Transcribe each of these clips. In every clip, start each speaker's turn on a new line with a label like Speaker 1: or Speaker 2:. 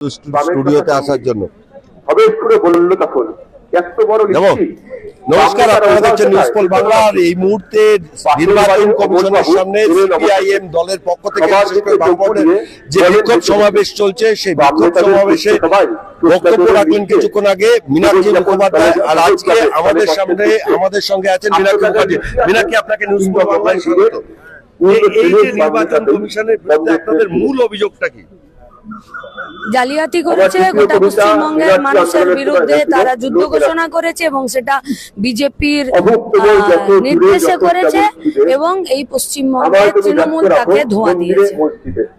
Speaker 1: স্টুডিওতে আসার জন্য। নমস্কার, আপনারা দেখছেন নিউজ পোল বাংলার। এই মুহূর্তে নির্বাচন কমিশনের সামনে সিপিআইএম দলের পক্ষ থেকে যে বিক্ষোভ সমাবেশ চলছে, সেই বিক্ষোভ সমাবেশে বক্তব্য রাখলেন কিছুক্ষণ আগে মীনাক্ষী মুখোপাধ্যায়। আর আজকে আমাদের সঙ্গে আছেন মীনাক্ষী মুখার্জি। মীনাক্ষী, আপনাকে নিউজ পোল বাংলায় স্বাগত। এই যে নির্বাচন কমিশনের বিরুদ্ধে আপনাদের মূল অভিযোগটা কি?
Speaker 2: জালিয়াতি করেছে, গোটা পশ্চিমবঙ্গের মানুষের বিরুদ্ধে তারা যুদ্ধ ঘোষণা করেছে এবং সেটা বিজেপির নির্দেশে করেছে এবং এই পশ্চিমবঙ্গের তৃণমূল তাকে ধোঁয়া দিয়েছে।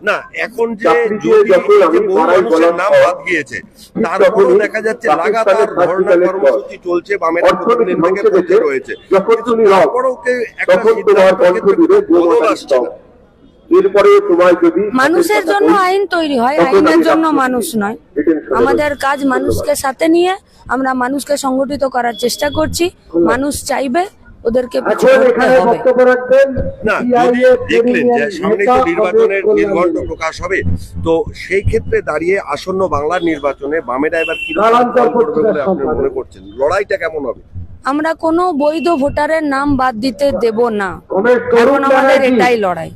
Speaker 1: না, এখন যে বহু মানুষের নাম বাদ গিয়েছে, তারপরেও দেখা যাচ্ছে লাগাতার ধর্ণা কর্মসূচি চলছে, বামেরা প্রতিদিন থেকে পথে রয়েছে, কিন্তু তারপরেও একটা বদল আসছে না।
Speaker 2: মানুষের জন্য আইন তৈরি হয়, আইনের জন্য মানুষ নয়। আমাদের কাজ মানুষকে সাথে নিয়ে আমরা মানুষকে সংগঠিত করার চেষ্টা করছি। মানুষ চাইবে, ওদেরকে
Speaker 1: দেখলেন যে সামনে তো নির্বাচনের নির্ঘণ্ট প্রকাশ হবে, তো সেই ক্ষেত্রে দাঁড়িয়ে আসন্ন বাংলার নির্বাচনে বামেরা এবার কি করবে বলে আপনি মনে করছেন? লড়াইটা কেমন হবে?
Speaker 2: আমরা কোনো বৈধ ভোটারের নাম বাদ দিতে দেব না, কারণ আমাদের এটাই লড়াই।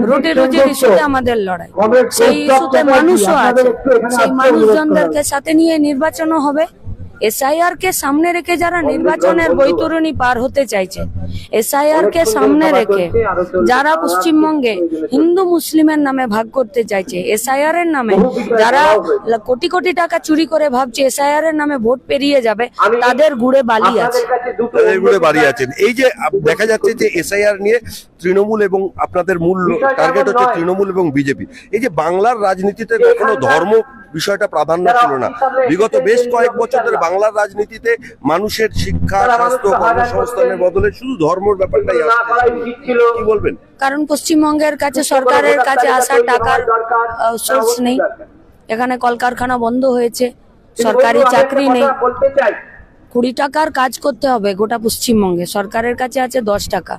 Speaker 2: রুটি রুজির ইস্যুতে আমাদের লড়াই, সেই ইস্যুতে মানুষও আছে। সেই মানুষজনদেরকে সাথে নিয়ে নির্বাচনও হবে। এসআইআর কে সামনে রেখে যারা নির্বাচনের বৈতরণী পার হতে চাইছে, এসআইআর কে সামনে রেখে যারা পশ্চিমবঙ্গে হিন্দু মুসলিমের নামে ভাগ করতে চাইছে, এসআইআর এর নামে যারা কোটি কোটি টাকা চুরি করে ভাবছে এসআইআর এর নামে ভোট পেরিয়ে যাবে, তাদের গুড়ে বালি আছে।
Speaker 1: এই যে দেখা যাচ্ছে যে এসআইআর নিয়ে তৃণমূল এবং আপনাদের মূল টার্গেট হচ্ছে তৃণমূল এবং বিজেপি। এই যে বাংলার রাজনীতিতে কখনো ধর্ম বিষয়টা প্রাধান্য ছিল না, বিগত বেশ কয়েক বছর ধরে বাংলার রাজনীতিতে মানুষের শিক্ষা, স্বাস্থ্য, কর্মসংস্থানের বদলে শুধু ধর্মের ব্যাপারটাই আসছে। কি বলবেন?
Speaker 2: কারণ পশ্চিমবঙ্গের কাছে, সরকারের কাছে আসা টাকার সোর্স নেই। এখানে কলকারখানা বন্ধ হয়েছে, সরকারি চাকরি নেই। 20 টাকার কাজ করতে হবে গোটা পশ্চিমবঙ্গে, সরকারের কাছে আছে 10 টাকা।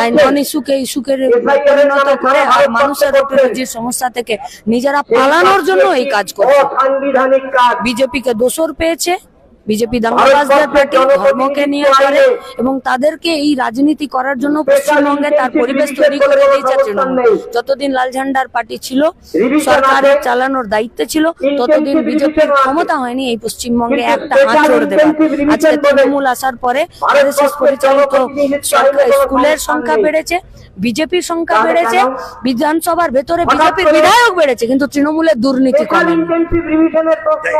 Speaker 2: তাই নন ইস্যুকে ইস্যুকে পরিণত করে আর মানুষের রুজির সমস্যা থেকে নিজেরা পালানোর জন্য এই কাজ করছে। বিজেপিকে দোসর পেয়েছে, বিজেপি দাঙ্গাবাজদের পার্টি, ধর্মকে নিয়ে করে এবং তাদেরকে এই রাজনীতি করার জন্য পশ্চিমবঙ্গে তার পরিবেশ তৈরি করে দিয়েছে তৃণমূল। যতদিন লাল ঝান্ডার পার্টি ছিল, সরকারের চালানোর দায়িত্বে ছিল, ততদিন বিজেপির ক্ষমতা হয়নি এই পশ্চিমবঙ্গে একটা আঁচড় দেওয়া। আজকে তৃণমূল আসার পরে আরএসএস পরিচালিত স্কুলের সংখ্যা বেড়েছে, বিজেপির সংখ্যা বেড়েছে, বিধানসভার ভেতরে বিজেপির বিধায়ক বেড়েছে, কিন্তু তৃণমূলের দুর্নীতি কমেনি।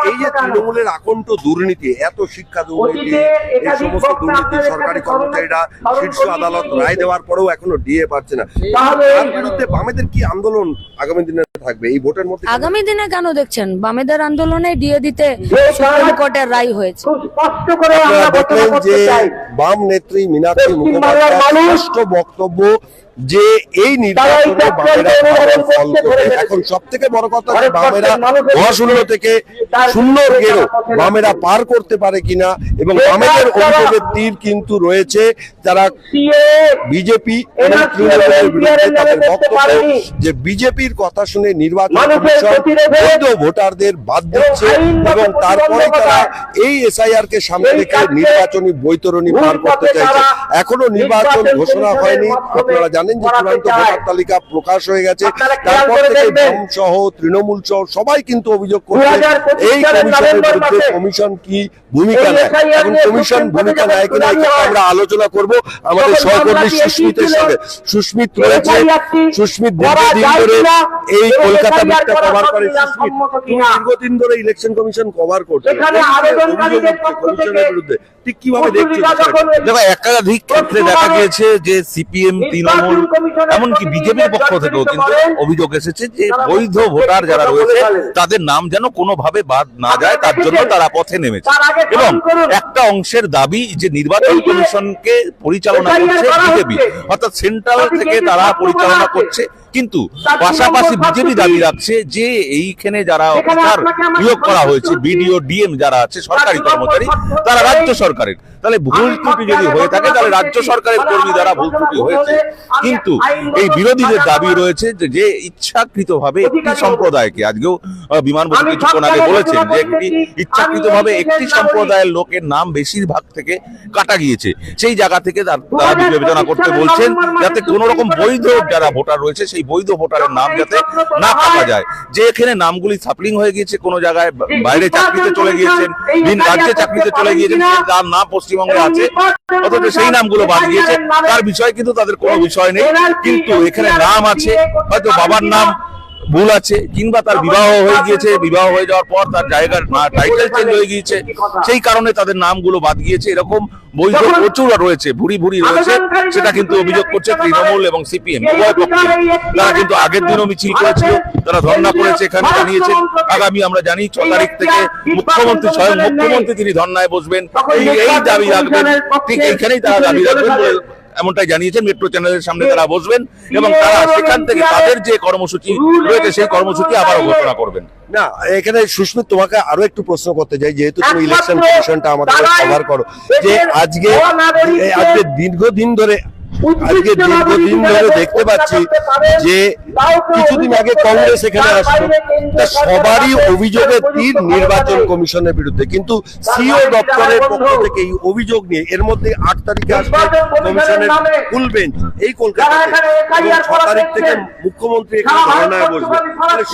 Speaker 1: এই যে তৃণমূলের আকণ্ঠ দুর্নীতি, এত শিক্ষা দুর্নীতি, এই সমস্ত দুর্নীতি, সরকারি কর্মচারীরা শীর্ষ আদালত রায় দেওয়ার পরেও এখনো ডিএ পাচ্ছে না, তার বিরুদ্ধে বামেদের কি আন্দোলন আগামী দিনে থাকবে এই ভোটের মধ্যে?
Speaker 2: আগামী দিনে কেন দেখছেন, বামেদের আন্দোলনে ডিএ দিতে সুপ্রিম কোর্টের রায় হয়েছে।
Speaker 1: দেখলেন যে বাম নেত্রী মীনাক্ষী মুখোপাধ্যায় স্পষ্ট বক্তব্য যে এই নির্বাচনে বামেরা ফল করবে। এখন সব থেকে বড় কথা যে বামেরা মহাশূন্য থেকে শূন্যর গেরো বামেরা পার করতে পারে কিনা, এবং বামেদের অভিযোগের তীর কিন্তু রয়েছে যারা বিজেপি এবং তৃণমূলের বিরুদ্ধে। তাদের বক্তব্য যে বিজেপির কথা শুনে নির্বাচন কমিশন বৈধ ভোটারদের বাদ দিচ্ছে এবং তারপরে তারা এই এসআইআর কে সামনে রেখে নির্বাচনী বৈতরণী পার করতে চাইছে। এখনো নির্বাচন ঘোষণা হয়নি, আপনারা জানেন যে চূড়ান্ত ভোটার তালিকা প্রকাশ হয়ে গেছে। তারপর থেকে বাম সহ তৃণমূল সহ সবাই কিন্তু অভিযোগ করছে এই কমিশনের বিরুদ্ধে। কমিশন কি ভূমিকা নেয়, এবং কমিশন ভূমিকা নেয় কিনা আমরা আলোচনা করব আমাদের সহকর্মী সুস্মিতের সঙ্গে। সুস্মিত রয়েছে, সুস্মিত দীর্ঘদিন ধরে এই কলকাতা বিটটা কভার করে। সুস্মিত, দীর্ঘদিন ধরে ইলেকশন কমিশন কভার করছে কমিশনের বিরুদ্ধে, ঠিক কিভাবে দেখছেন?
Speaker 3: দেখো, একাধিক ক্ষেত্রে দেখা গিয়েছে যে সিপিএম, তৃণমূল, এমনকি বিজেপির পক্ষ থেকেও কিন্তু অভিযোগ এসেছে যে বৈধ ভোটার যারা রয়েছে তাদের নাম যেন কোনোভাবে বাদ না যায়, তার জন্য তারা পথে নেমেছে। এবং একটা অংশের দাবি যে নির্বাচন কমিশনকে পরিচালনা করছে বিজেপি, অর্থাৎ সেন্ট্রাল থেকে তারা পরিচালনা করছে, কিন্তু পাশাপাশি বিজেপি দাবি রাখছে যে এইখানে যারা অফিসার নিয়োগ করা হয়েছে, বিডিও ডিএম যারা আছে সরকারি কর্মচারী, তারা রাজ্য সরকারের। তাহলে ভুল ত্রুটি যদি হয়ে থাকে তাহলে রাজ্য সরকারের কর্মী দ্বারা ভুল ত্রুটি হয়েছে। কিন্তু এই বিরোধীদের দাবি রয়েছে যে ইচ্ছাকৃতভাবে একটি সম্প্রদায়কে, আজকেও বিমান বসু কিছুক্ষণ আগে বলেছেন যে ইচ্ছাকৃতভাবে একটি সম্প্রদায়ের লোকের নাম বেশিরভাগ থেকে কাটা গিয়েছে, সেই জায়গা থেকে তারা বিবেচনা করতে বলছেন যাতে কোন রকম বৈধ যারা ভোটার রয়েছে সেই বৈধ ভোটারের নাম যাতে না কাটা যায়। যে এখানে নামগুলি সাপলিং হয়ে গিয়েছে, কোন জায়গায় বাইরে চাকরিতে চলে গিয়েছেন, ভিন রাজ্যে চাকরিতে চলে গিয়েছেন, যার নাম পশ্চিমবঙ্গে আছে অথচ সেই নামগুলো বাদ গিয়েছে, তার বিষয়ে কিন্তু তাদের কোনো বিষয় নেই। কিন্তু এখানে নাম আছে, হয়তো বাবার নাম ভুল আছে, কিংবা তার বিবাহ হয়ে গিয়েছে, বিবাহ হয়ে যাওয়ার পর তার জায়গার টাইটেল চেঞ্জ হয়ে গিয়েছে, সেই কারণে তাদের নামগুলো বাদ গিয়েছে। এরকম বৈধ প্রচুর রয়েছে, ভুরি ভুরি রয়েছে। সেটা কিন্তু অভিযোগ করছে তৃণমূল এবং সিপিএম উভয় পক্ষে। তারা কিন্তু আগের দিনও মিছিল করেছিল, তারা ধর্ণা করেছে, এখানে জানিয়েছেন আগামী আমরা জানি 6 তারিখ থেকে মুখ্যমন্ত্রী, স্বয়ং মুখ্যমন্ত্রী তিনি ধর্ণায় বসবেন, এই দাবি রাখবেন, ঠিক এইখানেই তারা দাবি রাখবেন বলে এমনটাই জানিয়েছেন। মেট্রো চ্যানেলের সামনে তারা বসবেন এবং তারা সেখান থেকে তাদের যে কর্মসূচি রয়েছে সেই কর্মসূচি আবারও ঘোষণা করবেন।
Speaker 1: না, এখানে সুস্মিত তোমাকে আরো একটু প্রশ্ন করতে চাই, যেহেতু তুমি ইলেকশন কমিশনটা আমাদের কভার করো, যে আজকে দীর্ঘদিন ধরে দেখতে পাচ্ছি যে কিছুদিন আগে কংগ্রেস এখানে আসলো, সবারই অভিযোগের তীর নির্বাচন কমিশনের বিরুদ্ধে, কিন্তু সিও দপ্তরের পক্ষ থেকে এই অভিযোগ নিয়ে এর মধ্যে 8 তারিখে আসবে কমিশনের ফুল বেঞ্চ এই কলকাতাতে, এবং 6 তারিখ থেকে মুখ্যমন্ত্রী এখানে ধর্ণায় বসবে।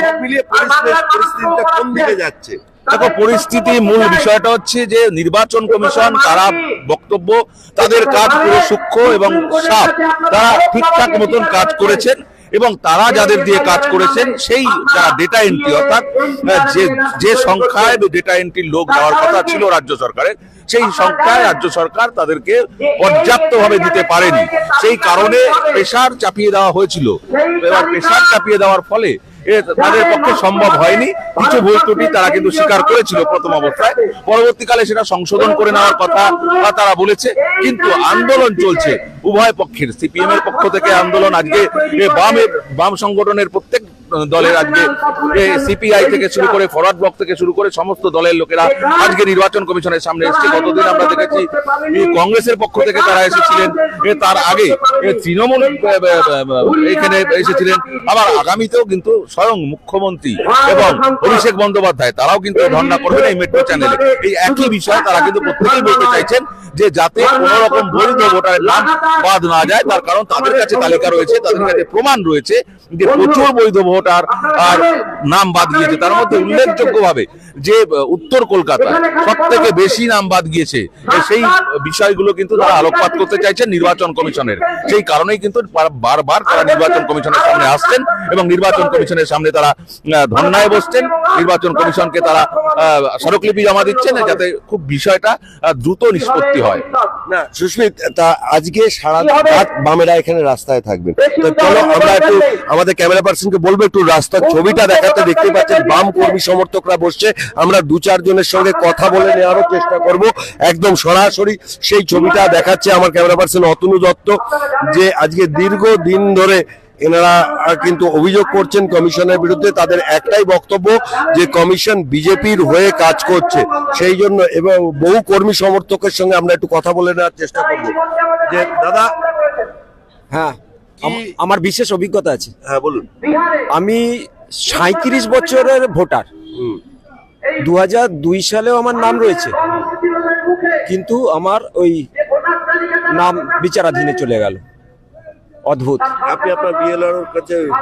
Speaker 1: সব মিলিয়ে পরিস্থিতিটা কোন দিকে যাচ্ছে?
Speaker 3: দেখো, পরিস্থিতি মূল বিষয়টা হচ্ছে যে নির্বাচন কমিশন তারা বক্তব্য, তাদের কাজ পুরো সূক্ষ্ম এবং সাফ, তারা ঠিকঠাক মতন কাজ করেছেন এবং তারা যাদের দিয়ে কাজ করেছেন সেই যারা ডেটা এন্ট্রি, অর্থাৎ যে সংখ্যায় ডেটা এন্ট্রির লোক দেওয়ার কথা ছিল রাজ্য সরকারের, সেই সংখ্যায় রাজ্য সরকার তাদেরকে পর্যাপ্তভাবে দিতে পারেনি। সেই কারণে প্রেসার চাপিয়ে দেওয়া হয়েছিল। এবার প্রেসার চাপিয়ে দেওয়ার ফলে তাদের পক্ষে সম্ভব হয়নি। কিছু ভুল ত্রুটি তারা কিন্তু স্বীকার করেছিল প্রথম অবস্থায়, পরবর্তীকালে সেটা সংশোধন করে নেওয়ার কথা তারা বলেছে। কিন্তু আন্দোলন চলছে উভয় পক্ষের, সিপিএম এর পক্ষ থেকে আন্দোলন, আজকে বাম সংগঠনের প্রত্যেক দলের, আজকে সিপিআই থেকে শুরু করে ফরওয়ার্ড ব্লক থেকে শুরু করে সমস্ত দলের লোকেরা আজকে নির্বাচন কমিশনের সামনে এসেছে। গতদিন আমরা দেখেছি কংগ্রেসের পক্ষ থেকে তারা এসেছিলেন, তার আগে তৃণমূল এখানে এসেছিলেন, আবার আগামীতেও কিন্তু স্বয়ং মুখ্যমন্ত্রী এবং অভিষেক বন্দ্যোপাধ্যায় তারাও কিন্তু ধর্ণা করবেন এই মেট্রো চ্যানেলে। এই একই বিষয় তারা কিন্তু প্রত্যেকেই বলতে চাইছেন যে যাতে কোন রকম বৈধ ভোটারের নাম বাদ না যায়, তার কারণ তাদের কাছে তালিকা রয়েছে, তাদের কাছে প্রমাণ রয়েছে যে প্রচুর বৈধ ভোটার আর নাম বাদ গিয়েছে। তার মধ্যে উল্লেখযোগ্যভাবে যে উত্তর কলকাতায় সব থেকে বেশি নাম বাদ গিয়েছে, সেই বিষয়গুলো কিন্তু তারা আলোকপাত করতে চাইছেন নির্বাচন কমিশনের। সেই কারণেই কিন্তু বারবার তারা নির্বাচন কমিশনের সামনে আসছেন এবং নির্বাচন কমিশনের সামনে তারা ধর্ণায় বসছেন। নির্বাচন কমিশনকে তারা স্মারকলিপি জমা দিচ্ছেন যাতে খুব বিষয়টা দ্রুত নিষ্পত্তি হয়।
Speaker 1: না সুস্মিত, তা আজকে সারা রাত বামেরা এখানে রাস্তায় থাকবেন, তো চলো আমরা একটু আমাদের ক্যামেরা পার্সনকে বলবো একটু রাস্তার ছবিটা দেখাতে। দেখতে পাচ্ছেন বাম কর্মী সমর্থকরা বসছে, আমরা 2-4 জনের সঙ্গে কথা বলে নেওয়ারও চেষ্টা করব। একদম সরাসরি সেই ছবিটা দেখাচ্ছে আমার ক্যামেরা পার্সন অতনু দত্ত, যে আজকে দীর্ঘদিন ধরে এনারা কিন্তু অভিযোগ করছেন কমিশনের বিরুদ্ধে। তাদের একটাই বক্তব্য যে কমিশন বিজেপির হয়ে কাজ করছে, সেই জন্য। এবং বহু কর্মী সমর্থকের সঙ্গে আমরা একটু কথা বলে নেওয়ার চেষ্টা করব। যে দাদা,
Speaker 4: হ্যাঁ, আমার বিশেষ অভিজ্ঞতা আছে।
Speaker 1: হ্যাঁ বলুন।
Speaker 4: আমি 37 বছরের ভোটার। 2002 সালেও আমার নাম রয়েছে, কিন্তু আমার ওই নাম বিচারাধীনে চলে গেল। অদ্ভুত।
Speaker 1: আপনি আপনার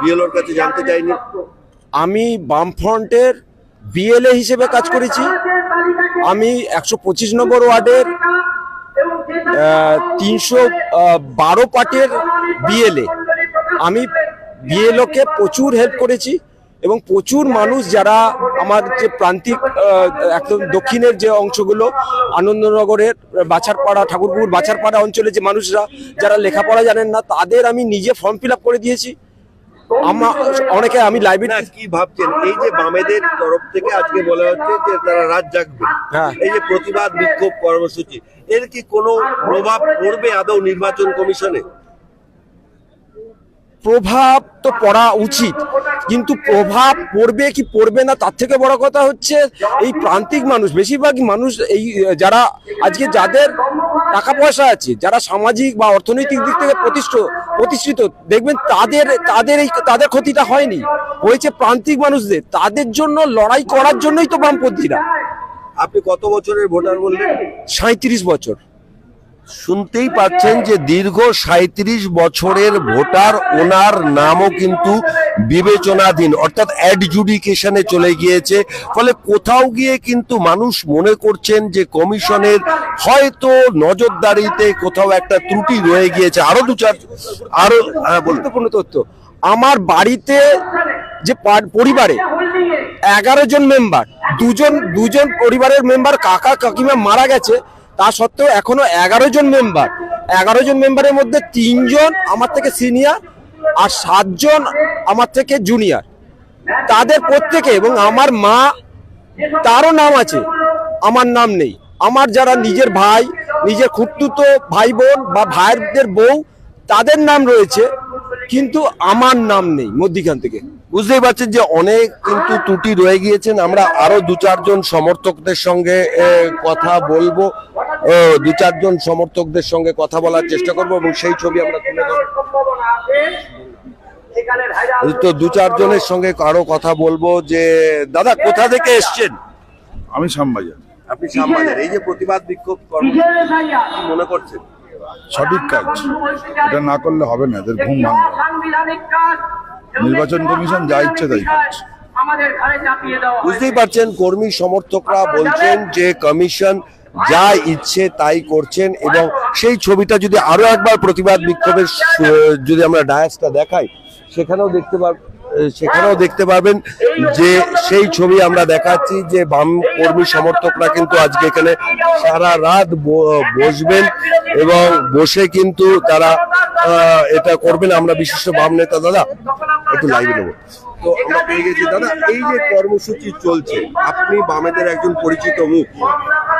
Speaker 1: বিএলওর কাছে জানতে চাইনি?
Speaker 4: আমি বামফ্রন্টের বিএলএ হিসেবে কাজ করেছি। আমি 125 নম্বর ওয়ার্ডের 312 পার্টের বিএলএ। আমি বিএলওকে প্রচুর হেল্প করেছি এবং প্রচুর মানুষ যারা আমার যে প্রান্তিক একদম দক্ষিণের যে অংশগুলো, আনন্দনগরের বাছারপাড়া, ঠাকুরপুর বাছারপাড়া অঞ্চলে যে মানুষরা যারা লেখাপড়া জানেন না, তাদের আমি নিজে ফর্ম ফিল আপ করে দিয়েছি। অনেকে আমি লাইব্রেরি।
Speaker 1: কি ভাবছেন এই যে বামেদের তরফ থেকে আজকে বলা হচ্ছে যে তারা রাত জাগবে, এই যে প্রতিবাদ বিক্ষোভ কর্মসূচি, এর কি কোনো প্রভাব পড়বে আদৌ নির্বাচন কমিশনে?
Speaker 4: প্রভাব তো পড়া উচিত, কিন্তু প্রভাব পড়বে কি পড়বে না তার থেকে বড় কথা হচ্ছে এই প্রান্তিক মানুষ, বেশিরভাগই মানুষ এই যারা আজকে যাদের টাকা পয়সা আছে, যারা সামাজিক বা অর্থনৈতিক দিক থেকে প্রতিষ্ঠিত, দেখবেন তাদের ক্ষতিটা হয়নি, হয়েছে প্রান্তিক মানুষদের। তাদের জন্য লড়াই করার জন্যই তো বামপন্থীরা।
Speaker 1: আপনি কত বছরের ভোটার বললেন?
Speaker 4: 37 বছর।
Speaker 1: শুনতেই পাচ্ছেন যে দীর্ঘ 37 বছরের ভোটার, ওনার নামও কিন্তু বিবেচনাধীন, অর্থাৎ অ্যাডজুডিকেশনে চলে গিয়েছে। ফলে কোথাও গিয়ে কিন্তু মানুষ মনে করছেন যে কমিশনের হয়তো নজরদারিতে কোথাও একটা ত্রুটি রয়ে গিয়েছে। আরো
Speaker 4: গুরুত্বপূর্ণ তথ্য, আমার বাড়িতে যে পরিবারে 11 জন মেম্বার, দুজন পরিবারের মেম্বার কাকা কাকিমা মারা গেছে, তা সত্ত্বেও এখনো 11 জন মেম্বারের মধ্যে 3 জন আমার থেকে সিনিয়র আর 7 জন আমার থেকে জুনিয়র। তাদের প্রত্যেকে, এবং আমার মা, তারও নাম আছে, আমার নাম নেই। আমার যারা নিজের ভাই, নিজের খুঁড়তুতো ভাই বোন বা ভাইদের বউ, তাদের নাম রয়েছে, কিন্তু আমার নাম নেই মধ্যিখান থেকে।
Speaker 1: বুঝতেই পারছেন যে অনেক কিন্তু ত্রুটি রয়ে গিয়েছেন। আমরা আরো 2-4 জন সমর্থকদের সঙ্গে কথা বলবো, 2-4 জন সমর্থকদের সঙ্গে কথা বলার চেষ্টা করব এবং সেই ছবি আমরা তুলে ধরব। তো 2-4 জনের সঙ্গে আরো কথা বলবো। যে দাদা, কোথা থেকে এসছেন?
Speaker 5: আমি শ্যামবাজার।
Speaker 1: আপনি শ্যামবাজার, এই যে প্রতিবাদ বিক্ষোভ মনে করছেন
Speaker 5: সঠিক কাজ, এটা না করলে হবে না, এদের ঘুম ভাঙবে। নির্বাচন কমিশন যা ইচ্ছে তাই করছে।
Speaker 1: বুঝতেই পারছেন কর্মী সমর্থকরা বলছেন যে কমিশন যা ইচ্ছে তাই করছেন, এবং সেই ছবিটা যদি আরো একবার প্রতিবাদ বিক্ষোভের যদি আমরা ডায়াসটা দেখাই, সেখানেও দেখতে পারবেন যে সেই ছবি আমরা দেখাচ্ছি যে বাম কর্মী সমর্থকরা কিন্তু আজকে এখানে সারা রাত বসবেন এবং বসে কিন্তু তারা এটা করবেন। আমরা বিশিষ্ট বাম নেতা দাদা একটু লাইভে নেব। তো আমরা পেয়ে গেছি দাদা, এই যে কর্মসূচি চলছে, আপনি বামেদের একজন পরিচিত মুখ,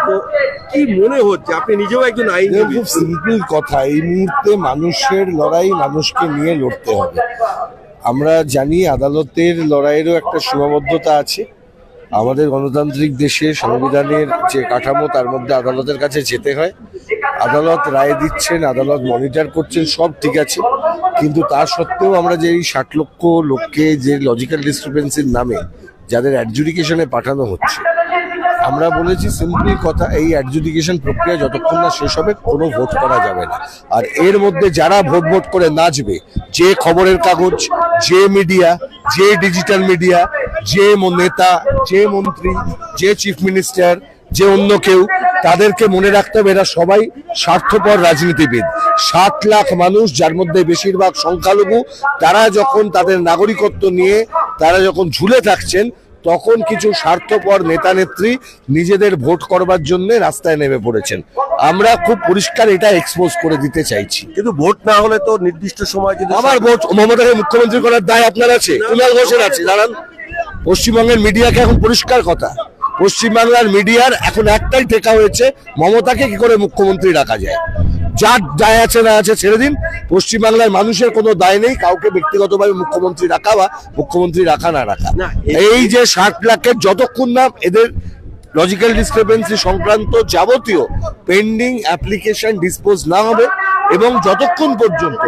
Speaker 1: তো কি মনে হচ্ছে? আপনি নিজেও একজন আইনজীবী।
Speaker 6: খুব সিম্পল কথা, এই মুহূর্তে মানুষের লড়াই মানুষকে নিয়ে লড়তে হবে। আমরা জানি আদালতের লড়াইয়েরও একটা সীমাবদ্ধতা আছে। আমাদের গণতান্ত্রিক দেশে সংবিধানের যে কাঠামো, তার মধ্যে আদালতের কাছে যেতে হয়। আদালত রায় দিচ্ছেন, আদালত মনিটর করছেন, সব ঠিক আছে, কিন্তু তা সত্ত্বেও আমরা যে এই 60 লক্ষ লোককে যে লজিক্যাল ডিসক্রিপেন্সির নামে যাদের অ্যাডজুডিকেশনে পাঠানো হচ্ছে, আমরা বলেছি সিম্পল কথা, এই অ্যাডজুডিকেশন প্রক্রিয়া যতক্ষণ না শেষ হবে কোনো ভোট করা যাবে না। আর এর মধ্যে যারা ভোট করে নাচবে, যে খবরের কাগজ, যে মিডিয়া, যে ডিজিটাল মিডিয়া, যে নেতা, যে মন্ত্রী, যে চিফ মিনিস্টার, যে অন্য কেউ, তাদেরকে মনে রাখতে হবে এরা সবাই স্বার্থপর রাজনীতিবিদ। 60 লাখ মানুষ, যার মধ্যে বেশিরভাগ সংখ্যালঘু, তারা যখন তাদের নাগরিকত্ব নিয়ে তারা যখন ঝুলে থাকছেন, তখন কিছু স্বার্থপর নেতা নেত্রী নিজেদের ভোট করবার জন্য রাস্তায় নেমে পড়েছেন। আমরা খুব পরিষ্কার এটা এক্সপোজ করে দিতে চাইছি।
Speaker 1: কিন্তু ভোট না হলে তো নির্দিষ্ট সময় যদি
Speaker 6: আমার ভোট, মমতাকে মুখ্যমন্ত্রী করার দায় আপনার আছে, কুণাল ঘোষের আছে। দাঁড়ান, পশ্চিমবঙ্গের মিডিয়াকে এখন পরিষ্কার কথা, পশ্চিমবাংলার মিডিয়ার এখন একটাই টেকা হয়েছে, মমতাকে কি করে মুখ্যমন্ত্রী রাখা যায়। যার দায় আছে না আছে ছেড়ে দিন, পশ্চিমবাংলার মানুষের কোনো দায় নেই কাউকে ব্যক্তিগতভাবে মুখ্যমন্ত্রী রাখা বা মুখ্যমন্ত্রী রাখা না রাখা। এই যে 60 লাখের যতক্ষণ না এদের লজিক্যাল ডিসক্রিপেন্সি সংক্রান্ত যাবতীয় পেন্ডিং অ্যাপ্লিকেশন ডিসপোজ না হবে এবং যতক্ষণ পর্যন্ত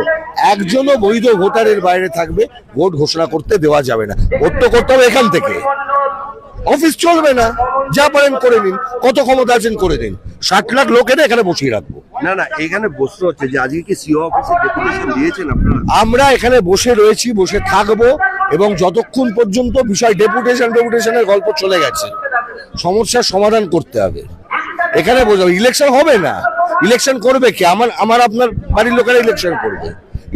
Speaker 6: একজনও বৈধ ভোটারের বাইরে থাকবে, ভোট ঘোষণা করতে দেওয়া যাবে না। ভোট তো করতে হবে এখান থেকে, অফিস চলবে না। যা পারেন করে নিন, কত ক্ষমতা আছেন করে দিন, 60 লাখ লোকের এখানে বসিয়ে রাখবো।
Speaker 1: না, এখানে বসতে হচ্ছে যে আজকে কি সিও অফিসে ডেপুটেশন দিয়েছেন আপনারা?
Speaker 6: আমরা এখানে বসে রয়েছি, বসে থাকবো, এবং যতক্ষণ পর্যন্ত বিষয় ডেপুটেশনের গল্প চলে গেছে, সমস্যার সমাধান করতে হবে। এখানে বোঝাবো ইলেকশন হবে না, ইলেকশন করবে কে? আমার আপনার বাড়ির লোকেরা ইলেকশন করবে।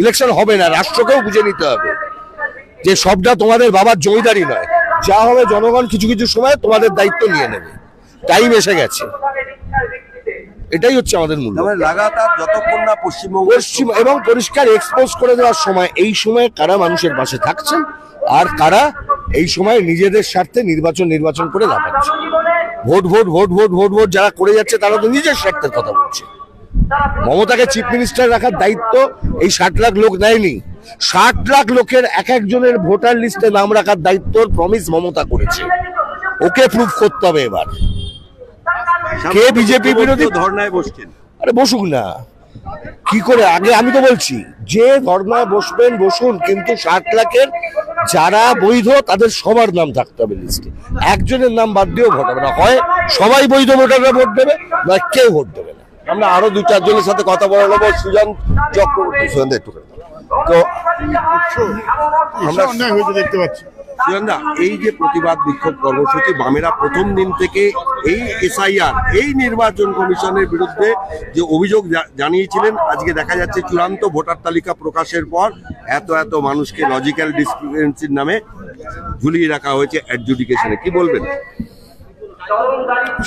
Speaker 6: ইলেকশন হবে না, রাষ্ট্রকেও বুঝে নিতে হবে যে সবটা তোমাদের বাবার জমিদারি নয়, যা হবে জনগণ কিছু কিছু সময় তোমাদের দায়িত্ব নিয়ে নেবে। টাইম এসে গেছে, এটাই হচ্ছে আমাদের মূল্য।
Speaker 1: লাগাতার যতক্ষণ না পশ্চিম
Speaker 6: এবং পরিষ্কার এক্সপোজ করে দেওয়ার সময়, এই সময় কারা মানুষের পাশে থাকছেন আর কারা এই সময় নিজেদের স্বার্থে নির্বাচন করে লাফাচ্ছে। ভোট যারা করে যাচ্ছে তারা তো নিজের স্বার্থের কথা বলছে। মমতাকে চিফ মিনিস্টার রাখার দায়িত্ব এই 60 লাখ লোক নেয়নি,
Speaker 1: 60 লাখ লোকের এক একজনের ভোটার লিস্টে নাম রাখার দায়িত্ব প্রমিস মমতা করেছে, ওকে প্রুফ করতে হবে এবার। কে বিজেপি বিরোধী?
Speaker 3: ধর্নায় বসছেন,
Speaker 1: আরে বসুক না, কি করে আগে আমি তো বলছি যে ধর্নায় বসবেন বসুন, কিন্তু 60 লাখের যারা বৈধ তাদের সবার নাম থাকতে হবে লিস্টে, একজনের নাম বাদ দিয়েও ভোট হবে না। হয় সবাই বৈধ ভোটাররা ভোট দেবে, না কেউ ভোট দেবে না। আমরা আরো 2-4 জনের সাথে কথা বলে নেবো। সুজন চক্রবর্তী, সুজন একটু করে দাও। তো আমরা
Speaker 5: অন্যায় হয়েছে দেখতে পাচ্ছি।
Speaker 1: সুজনদা, এই যে প্রতিবাদ বিক্ষোভ কর্মসূচি বামেরা প্রথম দিন থেকে এই এসআইআর, এই নির্বাচন কমিশনের বিরুদ্ধে যে অভিযোগ জানিয়েছিলেন, আজকে দেখা যাচ্ছে চূড়ান্ত ভোটার তালিকা প্রকাশের পর এত মানুষকে লজিক্যাল ডিসক্রিপেন্সির নামে ঝুলিয়ে রাখা হয়েছে অ্যাডজুডিকেশনে, কি বলবেন?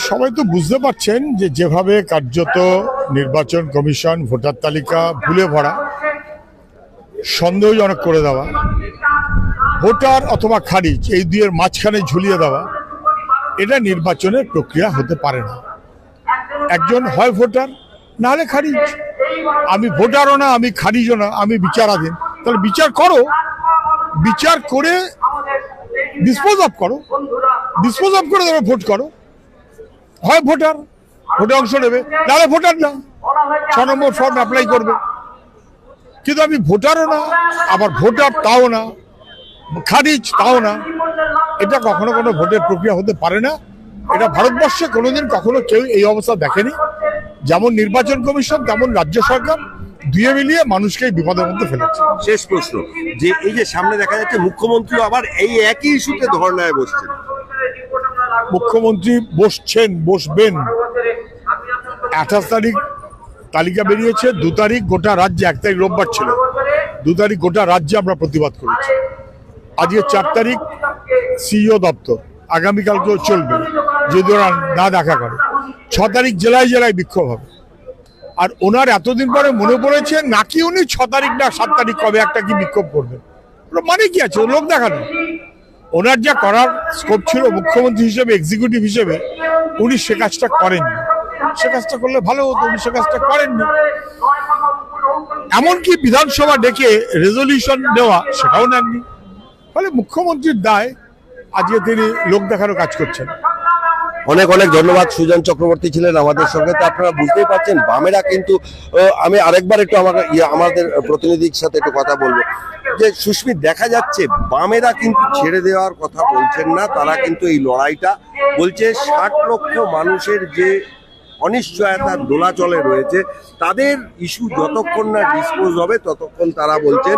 Speaker 5: সবাই তো বুঝতে পারছেন যে যেভাবে কার্যত নির্বাচন কমিশন ভোটার তালিকা ভুলে ভরা, সন্দেহজনক করে দেওয়া, ভোটার অথবা খারিজ এই দুইয়ের মাঝখানে ঝুলিয়ে দেওয়া, এটা নির্বাচনের প্রক্রিয়া হতে পারে না। একজন হয় ভোটার, না হলে খারিজ। আমি ভোটারও না, আমি খারিজও না, আমি বিচারাধীন। তাহলে বিচার করো, বিচার করে ডিসপোজ অফ করো, ডিসপোজ অফ করে দেবে, ভোট করো। হয় ভোটার, ভোটে অংশ নেবে, নাহলে ভোটার না, 6 নম্বর ফর্ম অ্যাপ্লাই করবে। কিন্তু আমি ভোটারও না, আবার ভোটার তাও না, খারিজ তাও না, এটা কখনো কোনো ভোটের প্রক্রিয়া হতে পারে না। এটা ভারতবর্ষে কোনোদিন কখনো কেউ এই অবস্থা দেখেনি। যেমন নির্বাচন কমিশন তেমন রাজ্য সরকার দুয়ে মিলিয়ে মানুষকে এই বিপদের মধ্যে ফেলেছে।
Speaker 1: শেষ প্রশ্ন, যে এই যে সামনে দেখা যাচ্ছে মুখ্যমন্ত্রী আবার এই একই ইস্যুতে ধর্নায় বসছেন,
Speaker 5: মুখ্যমন্ত্রী বসছেন, বসবেন। 28 তারিখ তালিকা বেরিয়েছে, 2 তারিখ গোটা রাজ্যে, 1 তারিখ রোববার ছিল, 2 তারিখ গোটা রাজ্যে আমরা প্রতিবাদ করেছি। আজকে 4 তারিখ সিইও দপ্তর, আগামীকালকেও চলবে যদি ওরা না দেখা করে। 6 তারিখ জেলায় জেলায় বিক্ষোভ হবে। আর ওনার এতদিন পরে মনে পড়েছে নাকি উনি 6 তারিখ না 7 তারিখ কবে একটা কি বিক্ষোভ করবেন, মানে কি আছে, লোক দেখানো। ওনার যা করার স্কোপ ছিল মুখ্যমন্ত্রী হিসেবে, এক্সিকিউটিভ হিসেবে, উনি সে কাজটা করেননি। সে কাজটা করলে ভালো হতো, উনি সে কাজটা করেননি। এমনকি বিধানসভা ডেকে রেজলিউশন নেওয়া, সেটাও নেননি। ফলে মুখ্যমন্ত্রীর দায় আজকে তিনি লোক দেখানো কাজ করছেন।
Speaker 1: অনেক ধন্যবাদ। সুজন চক্রবর্তী ছিলেন আমাদের সঙ্গে। তো আপনারা বুঝতেই পারছেন বামেরা কিন্তু, আমি আরেকবার একটু আমাদের প্রতিনিধির সাথে একটু কথা বলবো, যে সুস্মিত দেখা যাচ্ছে বামেরা কিন্তু ছেড়ে দেওয়ার কথা বলছেন না। তারা কিন্তু এই লড়াইটা বলছে 60 লক্ষ মানুষের যে অনিশ্চয়তার দোলাচলে রয়েছে, তাদের ইস্যু যতক্ষণ না ডিসপোজ হবে ততক্ষণ তারা বলছেন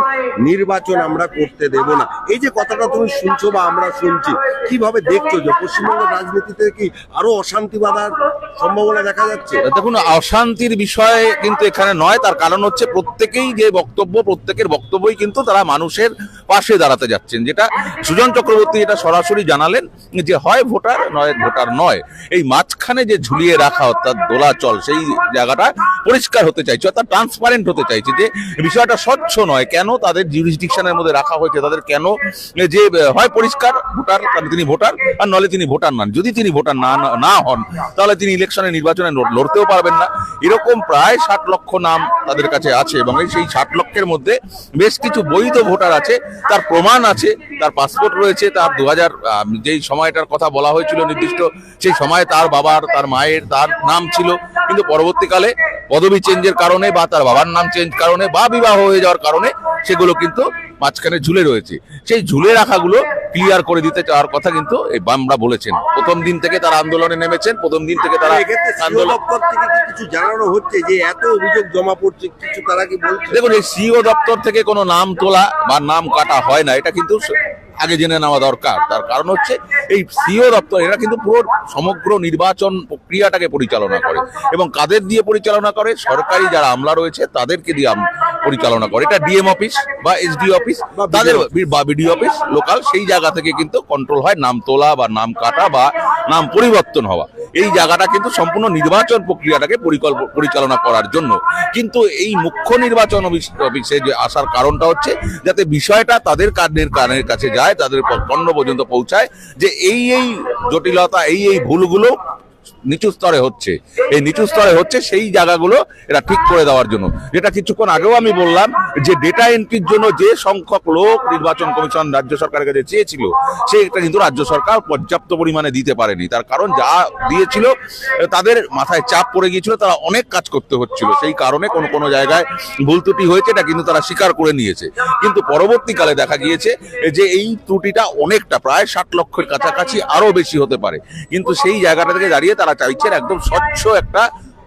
Speaker 1: নির্বাচন আমরা করতে দেব না। এই যে কথাটা তুমি শুনছো বা আমরা শুনছি, কিভাবে দেখছো যে পশ্চিমবঙ্গের রাজনীতিতে কি আরো অশান্তি বাঁধার সম্ভাবনা দেখা যাচ্ছে?
Speaker 3: দেখুন, অশান্তির বিষয় কিন্তু এখানে নয়। তার কারণ হচ্ছে প্রত্যেকেই যে বক্তব্য, প্রত্যেকের বক্তব্যই কিন্তু তারা মানুষের পাশে দাঁড়াতে যাচ্ছেন। যেটা সুজন চক্রবর্তী এটা সরাসরি জানালেন যে হয় ভোটার নয় ভোটার নয়, এই মাঝখানে যে ঝুলিয়ে রাখা অর্থাৎ দোলাচল, সেই জায়গাটা পরিষ্কার হতে চাইছে, অর্থাৎ ট্রান্সপারেন্ট হতে চাইছে, যে বিষয়টা স্বচ্ছ নয়। কেন তাদের জুরিসডিকশনের মধ্যে রাখা হয়েছে, তাদের কেন যে হয় পরিষ্কার ভোটার, তিনি ভোটার, আর নলে তিনি ভোটার নন। যদি তিনি ভোটার না হন তাহলে তিনি ইলেকশনে নির্বাচনে লড়তেও পারবেন না। এরকম প্রায় 60 লক্ষ নাম তাদের কাছে আছে, এবং সেই 60 লক্ষের মধ্যে বেশ কিছু বৈধ ভোটার আছে, তার প্রমাণ আছে, তার পাসপোর্ট রয়েছে, তার 2000 যেই সময়টার কথা বলা হয়েছিল নির্দিষ্ট, সেই সময় তার বাবার, তার মায়ের, তার নাম ছিল, কিন্তু পরবর্তীকালে পদবি চেঞ্জের কারণে বা তার বাবার নাম চেঞ্জ কারণে বা বিবাহ হয়ে যাওয়ার কারণে সেগুলো কিন্তু মাঝখানে ঝুলে রয়েছে। সেই ঝুলে রাখাগুলো ক্লিয়ার করে দিতে চাওয়ার কথা কিন্তু এই বামরা বলেছেন। প্রথম দিন থেকে তারা আন্দোলনে নেমেছেন, প্রথম দিন থেকে তারা আন্দোলন
Speaker 1: থেকে কিছু জানানো হচ্ছে যে এত অভিযোগ জমা পড়ছে, কিছু তারা কি বলছে?
Speaker 3: দেখুন, এই সিইও দপ্তর থেকে কোনো নাম তোলা বা নাম কাটা হয় না, এটা কিন্তু আগে জেনে নেওয়া দরকার। তার কারণ হচ্ছে এই সিইও দপ্তর এরা কিন্তু পুরো সমগ্র নির্বাচন প্রক্রিয়াটাকে পরিচালনা করে, এবং কাদের দিয়ে পরিচালনা করে, সরকারি যারা আমলা রয়েছে তাদেরকে দিয়ে পরিচালনা করে। এটা ডিএম অফিস বা এসডি অফিস, তাদের বা বিডিও অফিস লোকাল, সেই জায়গা থেকে কিন্তু কন্ট্রোল হয় নাম তোলা বা নাম কাটা বা নাম পরিবর্তন হওয়া। এই জায়গাটা কিন্তু সম্পূর্ণ নির্বাচন প্রক্রিয়াটাকে পরিচালনা করার জন্য। কিন্তু এই মুখ্য নির্বাচন অফিসে যে আসার কারণটা হচ্ছে যাতে বিষয়টা তাদের কানের কাছে যায়, তাদের কর্ণ পর্যন্ত পৌঁছায়, যে এই জটিলতা, এই ভুলগুলো নিচু স্তরে হচ্ছে, এই নিচু স্তরে হচ্ছে সেই জায়গাগুলো এটা ঠিক করে দেওয়ার জন্য। যেটা কিছুক্ষণ আগেও আমি বললাম যে ডেটা এন্ট্রির জন্য যে সংখ্যক লোক নির্বাচন কমিশন রাজ্য সরকারের কাছে চেয়েছিল সেটা কিন্তু রাজ্য সরকার পর্যাপ্ত পরিমাণে দিতে পারেনি। তার কারণ যা দিয়েছিল তাদের মাথায় চাপ পড়ে গিয়েছিল, তারা অনেক কাজ করতে হচ্ছিল, সেই কারণে কোনো কোনো জায়গায় ভুল ত্রুটি হয়েছে, এটা কিন্তু তারা স্বীকার করে নিয়েছে। কিন্তু পরবর্তীকালে দেখা গিয়েছে যে এই ত্রুটিটা অনেকটা প্রায় 60 লক্ষের কাছাকাছি আরো বেশি হতে পারে। কিন্তু সেই জায়গাটা থেকে দাঁড়িয়ে তারা চাইছেন একদম স্বচ্ছ একটা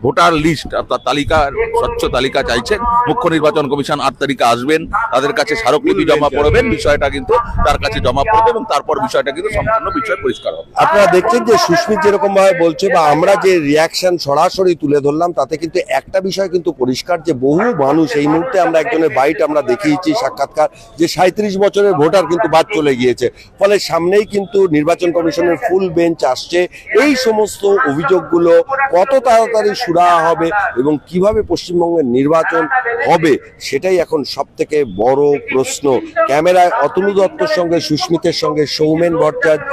Speaker 3: ভোটার লিস্ট, অর্থাৎ তালিকা, স্বচ্ছ তালিকা চাইছেন। মুখ্য নির্বাচন কমিশন 8 তারিখে আসবেন, তাদের কাছে স্মারকলিপি জমা পড়বেন, বিষয়টা কিন্তু তার কাছে জমা পড়বে এবং তারপর বিষয়টা কিন্তু সম্পূর্ণ বিষয় পরিষ্কার হবে।
Speaker 1: আপনারা দেখছেন যে সুস্মিত যেরকম ভাবে বলছে বা আমরা যে রিয়াকশন সরাসরি তুলে ধরলাম তাতে কিন্তু একটা বিষয় কিন্তু পরিষ্কার যে বহু মানুষ, এই মুহূর্তে আমরা একজনের বাইট আমরা দেখিয়েছি সাক্ষাৎকার, যে 37 বছরের ভোটার কিন্তু বাদ চলে গিয়েছে। ফলে সামনেই কিন্তু নির্বাচন কমিশনের ফুল বেঞ্চ আসছে। এই সমস্ত অভিযোগগুলো কত তাড়াতাড়ি সুরাহা হবে এবং কিভাবে পশ্চিমবঙ্গের নির্বাচন হবে সেটাই এখন সব থেকে বড় প্রশ্ন। ক্যামেরায় অতনু দত্তর সঙ্গে সুস্মিতের সঙ্গে সৌমেন ভট্টাচার্য,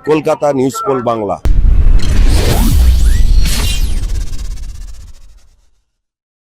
Speaker 1: কলকাতা নিউজ পোল বাংলা।